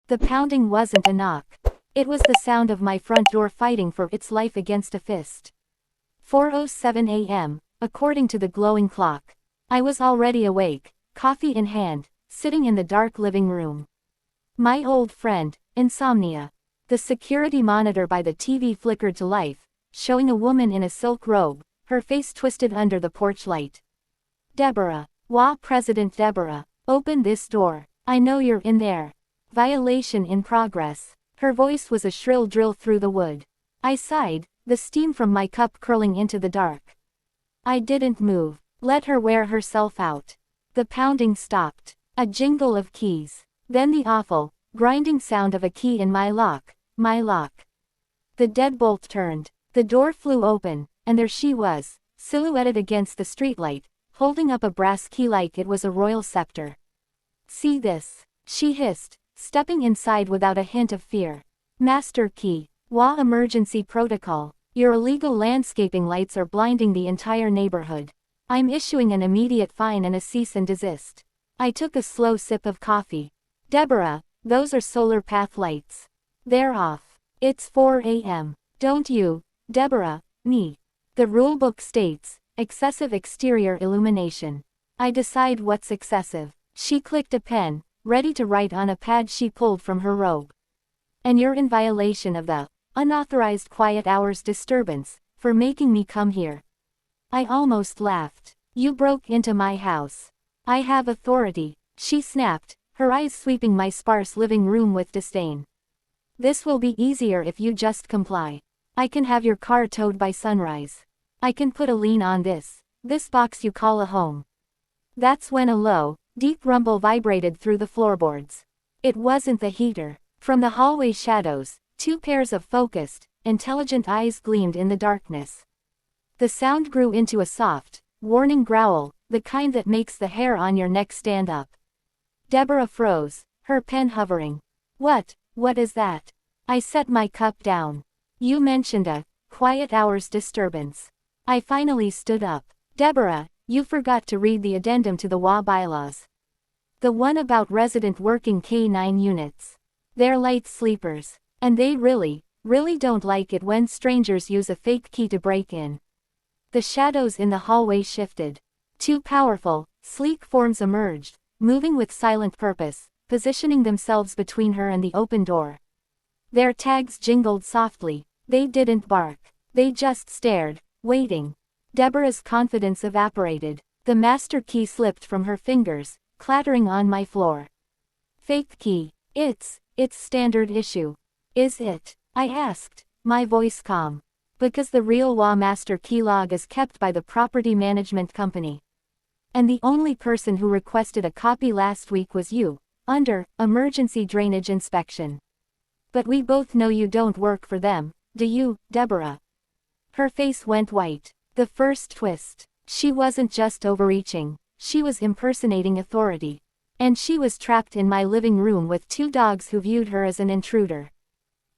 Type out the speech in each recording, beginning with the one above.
The pounding wasn't a knock. It was the sound of my front door fighting for its life against a fist. 4:07 a.m., according to the glowing clock. I was already awake, coffee in hand, sitting in the dark living room. My old friend, insomnia. The security monitor by the TV flickered to life, showing a woman in a silk robe, her face twisted under the porch light. Deborah. Wah, President Deborah. Open this door. I know you're in there. Violation in progress. Her voice was a shrill drill through the wood. I sighed, the steam from my cup curling into the dark. I didn't move. Let her wear herself out. The pounding stopped. A jingle of keys. Then the awful, grinding sound of a key in my lock. My lock. The deadbolt turned. The door flew open, and there she was, silhouetted against the streetlight, holding up a brass key like it was a royal scepter. See this, she hissed, stepping inside without a hint of fear. Master key. Wah, emergency protocol. Your illegal landscaping lights are blinding the entire neighborhood. I'm issuing an immediate fine and a cease and desist. I took a slow sip of coffee. Deborah, those are solar path lights. They're off. It's 4 a.m. Don't you, Deborah, me. The rulebook states, excessive exterior illumination. I decide what's excessive. She clicked a pen, ready to write on a pad she pulled from her robe. And you're in violation of the unauthorized quiet hours disturbance, for making me come here. I almost laughed. You broke into my house. I have authority, she snapped, her eyes sweeping my sparse living room with disdain. This will be easier if you just comply. I can have your car towed by sunrise. I can put a lien on this box you call a home. That's when a low, deep rumble vibrated through the floorboards. It wasn't the heater. From the hallway shadows, two pairs of focused, intelligent eyes gleamed in the darkness. The sound grew into a soft, warning growl, the kind that makes the hair on your neck stand up. Deborah froze, her pen hovering. What is that? I set my cup down. You mentioned a quiet hours disturbance. I finally stood up. Deborah, you forgot to read the addendum to the WA bylaws. The one about resident working K-9 units. They're light sleepers, and they really don't like it when strangers use a fake key to break in. The shadows in the hallway shifted. Two powerful, sleek forms emerged, moving with silent purpose, positioning themselves between her and the open door. Their tags jingled softly. They didn't bark. They just stared, waiting. Deborah's confidence evaporated. The master key slipped from her fingers, clattering on my floor. Fake key. It's standard issue. Is it? I asked, my voice calm. Because the real WA master key log is kept by the property management company. And the only person who requested a copy last week was you, under emergency drainage inspection. But we both know you don't work for them, do you, Deborah? Her face went white. The first twist. She wasn't just overreaching, she was impersonating authority. And she was trapped in my living room with two dogs who viewed her as an intruder.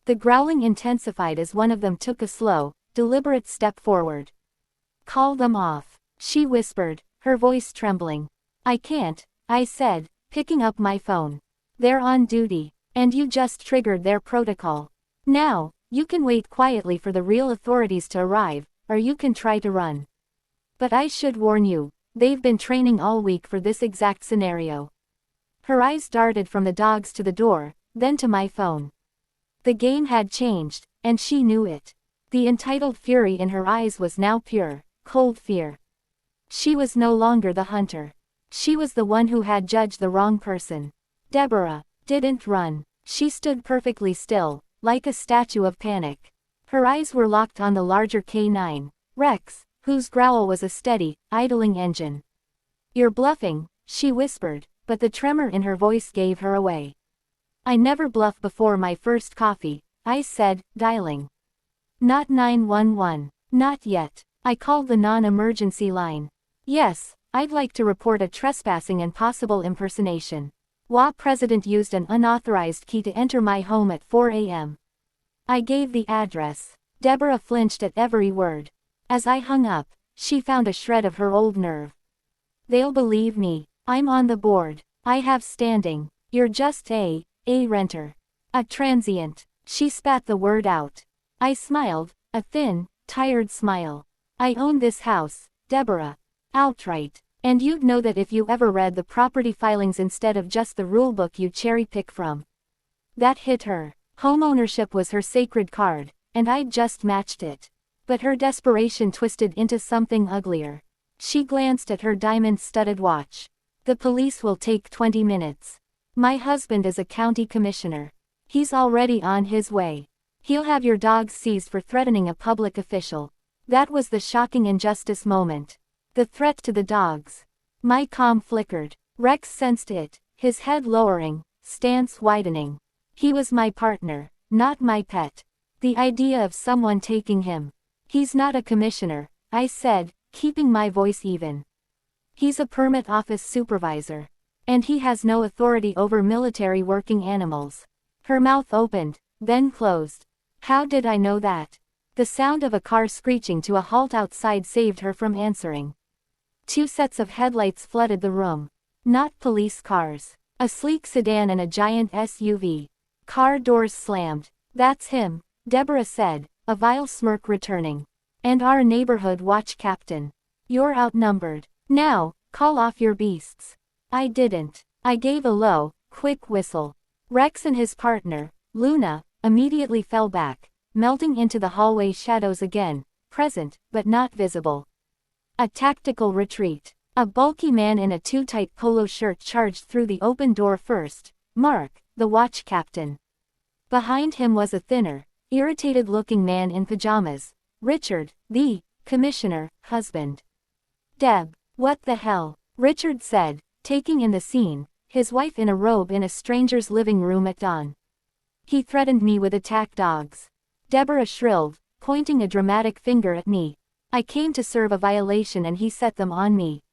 The growling intensified as one of them took a slow, deliberate step forward. Call them off, she whispered, her voice trembling. I can't, I said, picking up my phone. They're on duty, and you just triggered their protocol. Now, you can wait quietly for the real authorities to arrive, or you can try to run. But I should warn you, they've been training all week for this exact scenario. Her eyes darted from the dogs to the door, then to my phone. The game had changed, and she knew it. The entitled fury in her eyes was now pure, cold fear. She was no longer the hunter. She was the one who had judged the wrong person. Deborah didn't run. She stood perfectly still, like a statue of panic. Her eyes were locked on the larger K-9, Rex, whose growl was a steady, idling engine. You're bluffing, she whispered, but the tremor in her voice gave her away. I never bluff before my first coffee, I said, dialing. Not 911. Not yet. I called the non-emergency line. Yes, I'd like to report a trespassing and possible impersonation. WA president used an unauthorized key to enter my home at 4 a.m. I gave the address. Deborah flinched at every word. As I hung up, she found a shred of her old nerve. They'll believe me. I'm on the board. I have standing. You're just a renter. A transient. She spat the word out. I smiled, a thin, tired smile. I own this house, Deborah. Outright. And you'd know that if you ever read the property filings instead of just the rulebook you cherry-pick from. That hit her. Homeownership was her sacred card, and I'd just matched it. But her desperation twisted into something uglier. She glanced at her diamond-studded watch. The police will take 20 minutes. My husband is a county commissioner. He's already on his way. He'll have your dogs seized for threatening a public official. That was the shocking injustice moment. The threat to the dogs. My calm flickered. Rex sensed it, his head lowering, stance widening. He was my partner, not my pet. The idea of someone taking him. He's not a commissioner, I said, keeping my voice even. He's a permit office supervisor. And he has no authority over military working animals. Her mouth opened, then closed. How did I know that? The sound of a car screeching to a halt outside saved her from answering. 2 sets of headlights flooded the room. Not police cars. A sleek sedan and a giant SUV. Car doors slammed. That's him, Deborah said, a vile smirk returning. And our neighborhood watch captain. You're outnumbered. Now, call off your beasts. I didn't. I gave a low, quick whistle. Rex and his partner, Luna, immediately fell back, melting into the hallway shadows again, present, but not visible. A tactical retreat. A bulky man in a too-tight polo shirt charged through the open door first, Mark, the watch captain. Behind him was a thinner, irritated-looking man in pajamas, Richard, the commissioner, husband. Deb, what the hell? Richard said, taking in the scene, his wife in a robe in a stranger's living room at dawn. He threatened me with attack dogs. Deborah shrilled, pointing a dramatic finger at me. I came to serve a violation and he set them on me.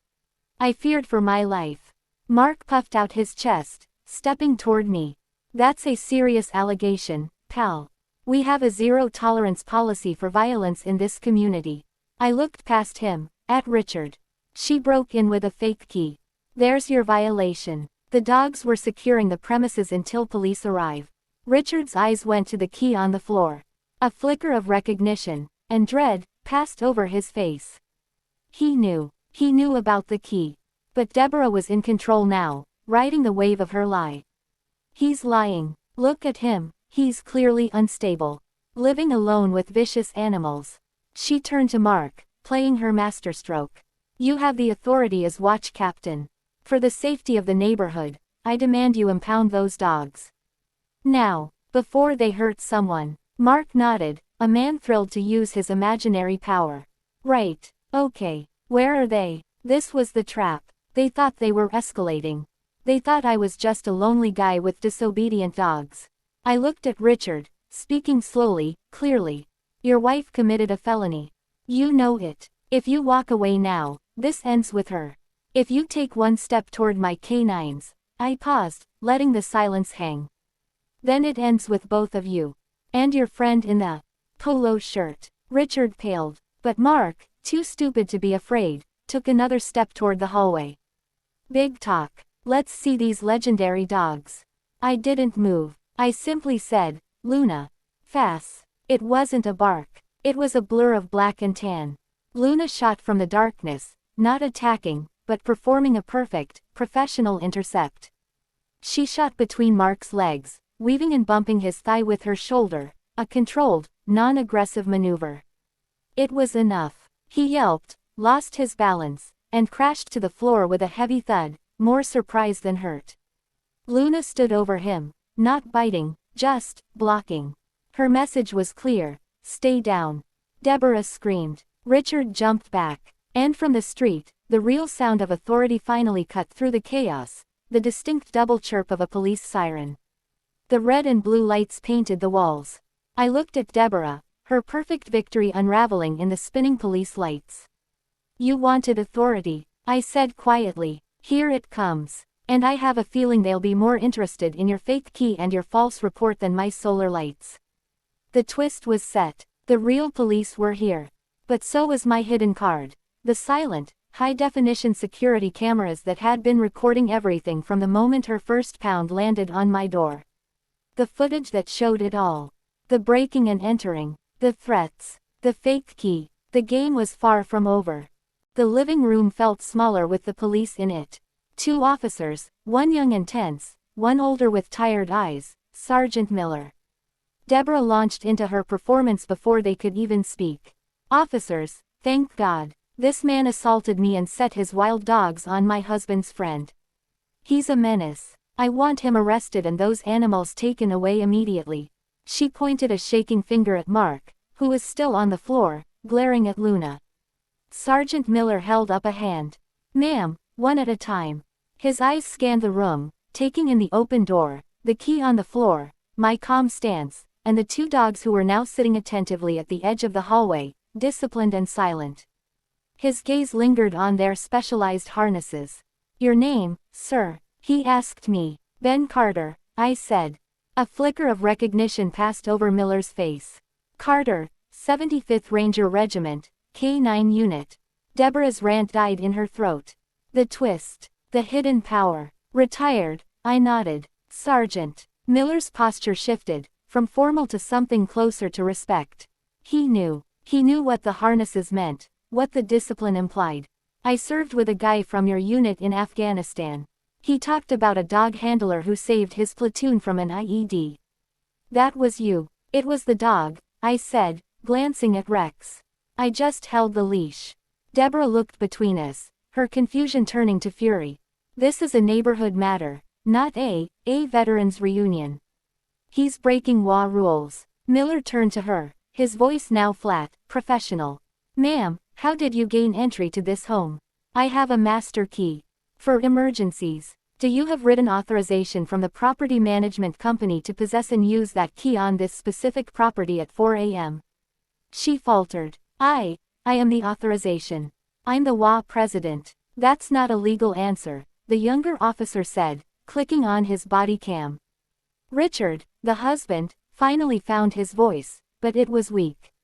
I feared for my life. Mark puffed out his chest, stepping toward me. That's a serious allegation, pal. We have a zero-tolerance policy for violence in this community. I looked past him, at Richard. She broke in with a fake key. There's your violation. The dogs were securing the premises until police arrive. Richard's eyes went to the key on the floor. A flicker of recognition, and dread, passed over his face. He knew about the key. But Deborah was in control now, riding the wave of her lie. He's lying. Look at him, he's clearly unstable. Living alone with vicious animals. She turned to Mark, playing her masterstroke. You have the authority as watch captain. For the safety of the neighborhood, I demand you impound those dogs. Now, before they hurt someone. Mark nodded, a man thrilled to use his imaginary power. Right, okay, where are they? This was the trap. They thought they were escalating. They thought I was just a lonely guy with disobedient dogs. I looked at Richard, speaking slowly, clearly. Your wife committed a felony. You know it. If you walk away now, this ends with her. If you take one step toward my canines. I paused, letting the silence hang. Then it ends with both of you. And your friend in the polo shirt. Richard paled, but Mark, too stupid to be afraid, took another step toward the hallway. Big talk. Let's see these legendary dogs. I didn't move. I simply said, Luna. Fass. It wasn't a bark. It was a blur of black and tan. Luna shot from the darkness, not attacking, but performing a perfect, professional intercept. She shot between Mark's legs, weaving and bumping his thigh with her shoulder, a controlled, non-aggressive maneuver. It was enough. He yelped, lost his balance, and crashed to the floor with a heavy thud, more surprise than hurt. Luna stood over him, not biting, just blocking. Her message was clear, stay down. Deborah screamed. Richard jumped back. And from the street, the real sound of authority finally cut through the chaos, the distinct double chirp of a police siren. The red and blue lights painted the walls. I looked at Deborah, her perfect victory unraveling in the spinning police lights. You wanted authority, I said quietly. Here it comes. And I have a feeling they'll be more interested in your fake key and your false report than my solar lights. The twist was set. The real police were here. But so was my hidden card. The silent, high-definition security cameras that had been recording everything from the moment her first pound landed on my door. The footage that showed it all. The breaking and entering. The threats. The fake key. The game was far from over. The living room felt smaller with the police in it. 2 officers, one young and tense, one older with tired eyes, Sergeant Miller. Deborah launched into her performance before they could even speak. Officers, thank God. This man assaulted me and set his wild dogs on my husband's friend. He's a menace. I want him arrested and those animals taken away immediately. She pointed a shaking finger at Mark, who was still on the floor, glaring at Luna. Sergeant Miller held up a hand. Ma'am, one at a time. His eyes scanned the room, taking in the open door, the key on the floor, my calm stance, and the 2 dogs who were now sitting attentively at the edge of the hallway, disciplined and silent. His gaze lingered on their specialized harnesses. Your name, sir? He asked me. Ben Carter, I said. A flicker of recognition passed over Miller's face. Carter, 75th Ranger Regiment, K9 Unit. Deborah's rant died in her throat. The twist. The hidden power. Retired, I nodded. Sergeant. Miller's posture shifted, from formal to something closer to respect. He knew what the harnesses meant, what the discipline implied. I served with a guy from your unit in Afghanistan. He talked about a dog handler who saved his platoon from an IED. That was you. It was the dog, I said, glancing at Rex. I just held the leash. Deborah looked between us, her confusion turning to fury. This is a neighborhood matter, not a veterans reunion. He's breaking HOA rules. Miller turned to her, his voice now flat, professional. Ma'am, how did you gain entry to this home? I have a master key. For emergencies. Do you have written authorization from the property management company to possess and use that key on this specific property at 4 a.m.? She faltered. I am the authorization. I'm the HOA president. That's not a legal answer, the younger officer said, clicking on his body cam. Richard, the husband, finally found his voice, but it was weak.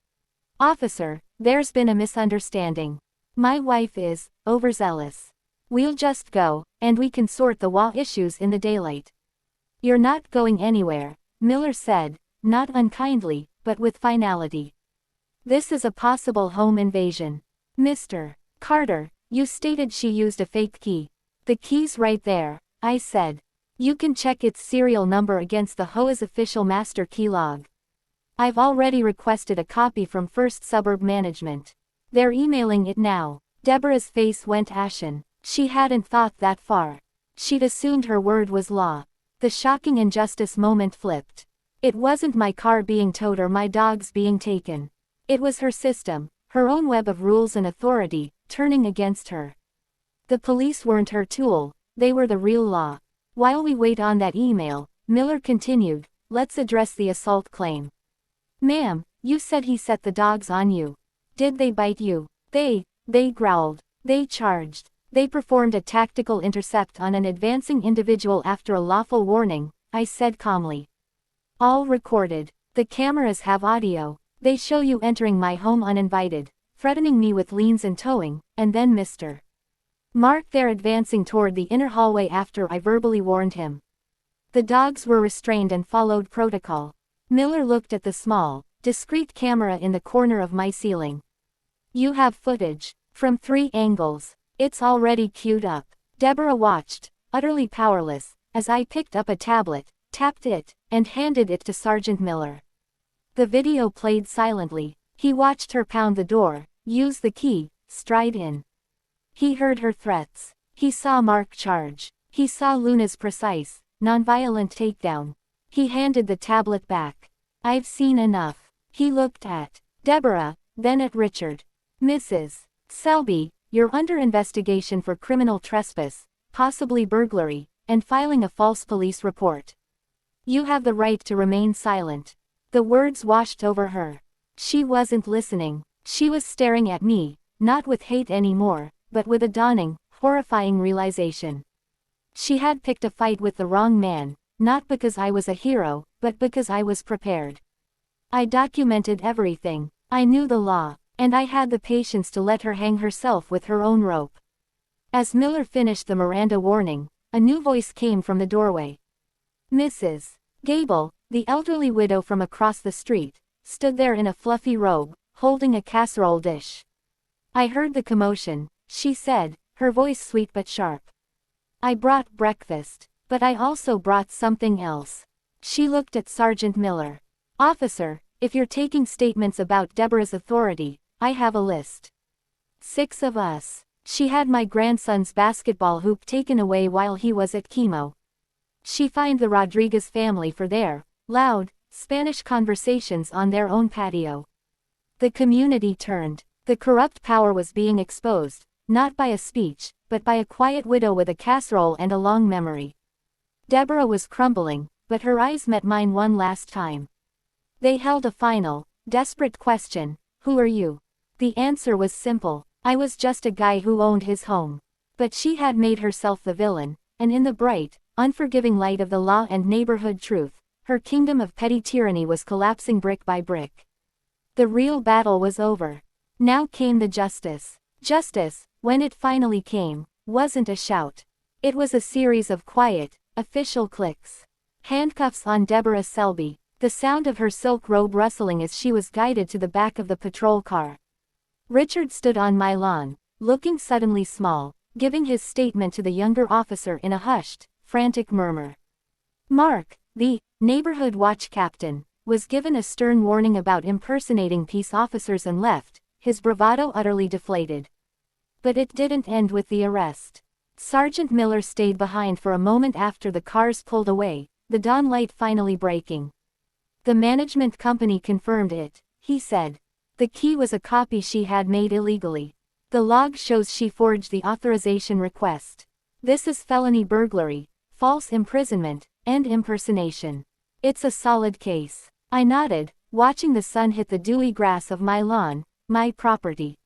Officer, there's been a misunderstanding. My wife is overzealous. We'll just go, and we can sort the HOA issues in the daylight. You're not going anywhere, Miller said, not unkindly, but with finality. This is a possible home invasion. Mr. Carter, you stated she used a fake key. The key's right there, I said. You can check its serial number against the HOA's official master key log. I've already requested a copy from First Suburb Management. They're emailing it now. Deborah's face went ashen. She hadn't thought that far. She'd assumed her word was law. The shocking injustice moment flipped. It wasn't my car being towed or my dogs being taken. It was her system, her own web of rules and authority, turning against her. The police weren't her tool, they were the real law. While we wait on that email, Miller continued, let's address the assault claim. Ma'am, you said he set the dogs on you. Did they bite you? They growled. They charged. They performed a tactical intercept on an advancing individual after a lawful warning, I said calmly. All recorded. The cameras have audio. They show you entering my home uninvited, threatening me with liens and towing, and then Mr. Mark there advancing toward the inner hallway after I verbally warned him. The dogs were restrained and followed protocol. Miller looked at the small, discreet camera in the corner of my ceiling. You have footage. From 3 angles. It's already queued up. Deborah watched, utterly powerless, as I picked up a tablet, tapped it, and handed it to Sergeant Miller. The video played silently. He watched her pound the door, use the key, stride in. He heard her threats. He saw Mark charge. He saw Luna's precise, nonviolent takedown. He handed the tablet back. I've seen enough. He looked at Deborah, then at Richard. Mrs. Selby, you're under investigation for criminal trespass, possibly burglary, and filing a false police report. You have the right to remain silent. The words washed over her. She wasn't listening. She was staring at me, not with hate anymore, but with a dawning, horrifying realization. She had picked a fight with the wrong man, not because I was a hero, but because I was prepared. I documented everything. I knew the law, and I had the patience to let her hang herself with her own rope. As Miller finished the Miranda warning, a new voice came from the doorway. Mrs. Gable, The elderly widow from across the street stood there in a fluffy robe, holding a casserole dish. "I heard the commotion," she said, her voice sweet but sharp. "I brought breakfast, but I also brought something else." She looked at Sergeant Miller. "Officer, if you're taking statements about Deborah's authority, I have a list. 6 of us. She had my grandson's basketball hoop taken away while he was at chemo. She fined the Rodriguez family for their loud Spanish conversations on their own patio." The community turned. The corrupt power was being exposed, not by a speech, but by a quiet widow with a casserole and a long memory. Deborah was crumbling, but her eyes met mine one last time. They held a final, desperate question: "Who are you?" The answer was simple: I was just a guy who owned his home. But she had made herself the villain, and in the bright, unforgiving light of the law and neighborhood truth, her kingdom of petty tyranny was collapsing brick by brick. The real battle was over. Now came the justice. Justice, when it finally came, wasn't a shout. It was a series of quiet, official clicks. Handcuffs on Deborah Selby, the sound of her silk robe rustling as she was guided to the back of the patrol car. Richard stood on my lawn, looking suddenly small, giving his statement to the younger officer in a hushed, frantic murmur. Mark, the neighborhood watch captain, was given a stern warning about impersonating peace officers and left, his bravado utterly deflated. But it didn't end with the arrest. Sergeant Miller stayed behind for a moment after the cars pulled away, the dawn light finally breaking. "The management company confirmed it," he said. "The key was a copy she had made illegally. The log shows she forged the authorization request. This is felony burglary, false imprisonment, and impersonation. It's a solid case." I nodded, watching the sun hit the dewy grass of my lawn, my property.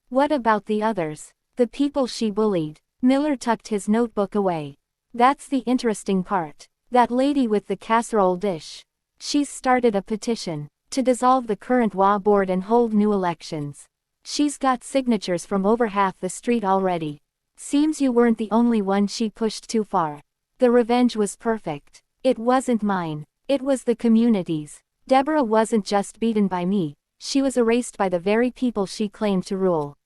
"What about the others? The people she bullied?" Miller tucked his notebook away. "That's the interesting part. That lady with the casserole dish. She's started a petition to dissolve the current HOA board and hold new elections. She's got signatures from over half the street already. Seems you weren't the only one she pushed too far." The revenge was perfect. It wasn't mine. It was the community's. Deborah wasn't just beaten by me, she was erased by the very people she claimed to rule.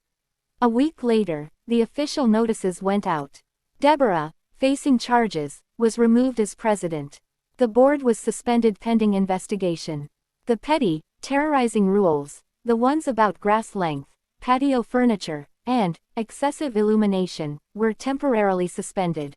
A week later, the official notices went out. Deborah, facing charges, was removed as president. The board was suspended pending investigation. The petty, terrorizing rules, the ones about grass length, patio furniture, and excessive illumination, were temporarily suspended.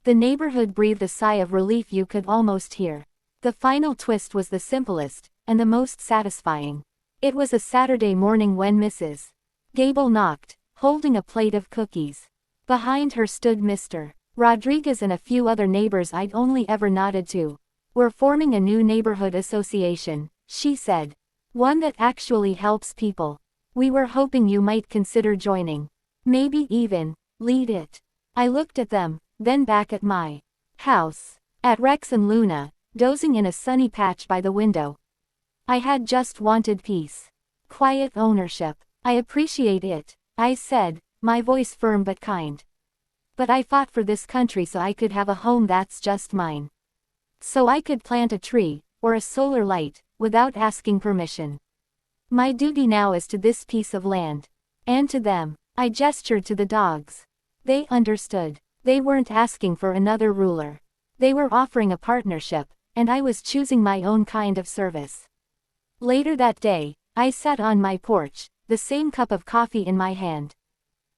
The neighborhood breathed a sigh of relief you could almost hear. The final twist was the simplest, and the most satisfying. It was a Saturday morning when Mrs. Gable knocked, holding a plate of cookies. Behind her stood Mr. Rodriguez and a few other neighbors I'd only ever nodded to. "We're forming a new neighborhood association," she said. "One that actually helps people. We were hoping you might consider joining. Maybe even lead it." I looked at them, then back at my house. At Rex and Luna, dozing in a sunny patch by the window. I had just wanted peace. Quiet ownership. "I appreciate it," I said, my voice firm but kind. "But I fought for this country so I could have a home that's just mine. So I could plant a tree, or a solar light, without asking permission. My duty now is to this piece of land. And to them." I gestured to the dogs. They understood. They weren't asking for another ruler. They were offering a partnership, and I was choosing my own kind of service. Later that day, I sat on my porch, the same cup of coffee in my hand.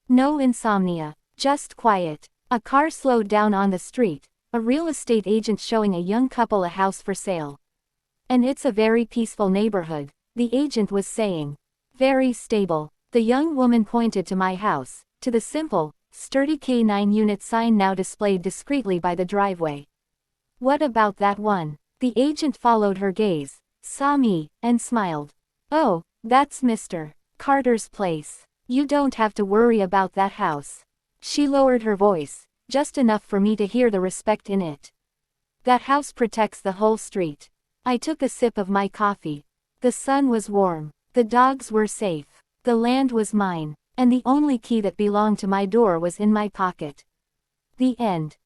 No insomnia, just quiet. A car slowed down on the street, a real estate agent showing a young couple a house for sale. "And it's a very peaceful neighborhood," the agent was saying. "Very stable." The young woman pointed to my house, to the simple, sturdy K9-unit sign now displayed discreetly by the driveway. "What about that one?" The agent followed her gaze, saw me, and smiled. "Oh, that's Mr. Carter's place. You don't have to worry about that house." She lowered her voice, just enough for me to hear the respect in it. "That house protects the whole street." I took a sip of my coffee. The sun was warm. The dogs were safe. The land was mine, and the only key that belonged to my door was in my pocket. The end.